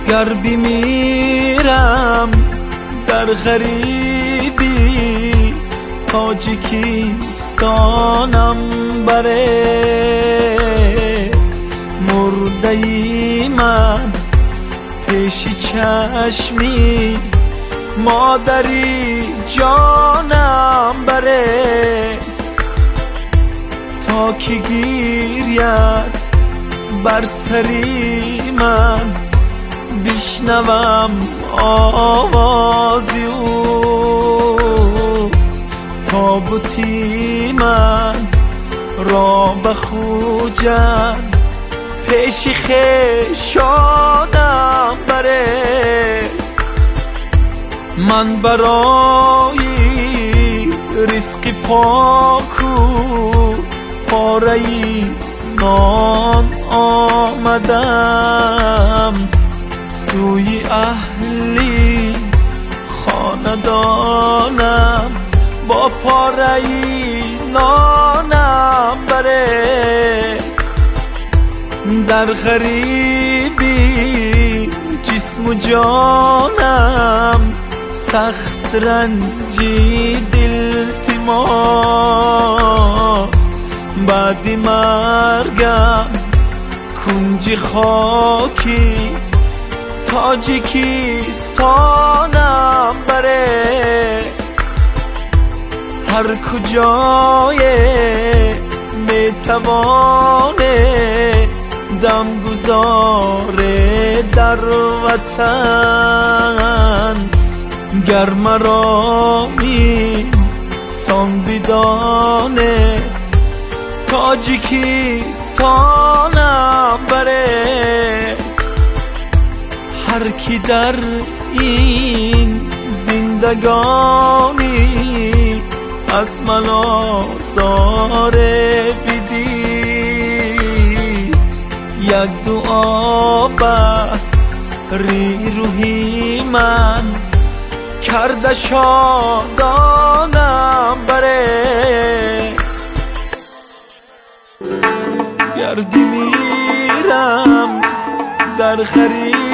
گر بمیرم در غریبی تاجیکستانم بره، مرده ای من پیشی چشمی مادری جانم بره، تا که گیرید بر سری من بشنوم آوازی او، تابوتی من را بخوجم پیش خیشانم بره، من برای رزق پاکو پاره نان آمدم، سوی اهلی خاندانم با پاره نانم بره، در غریبی جسم و جانم سخت رنجی دلتماس، بعد مرگم کنج خاکی تاجیکستانم بره، هر کجای میتوانه دم گذاره در وطن، گر مرا این سان بدانه تاجیکستانم بره، هر کی در این زندگانی از من آزاره بدی، یک دعا بری روحی من کرده شادانم بره، گر بمیرم در غریبی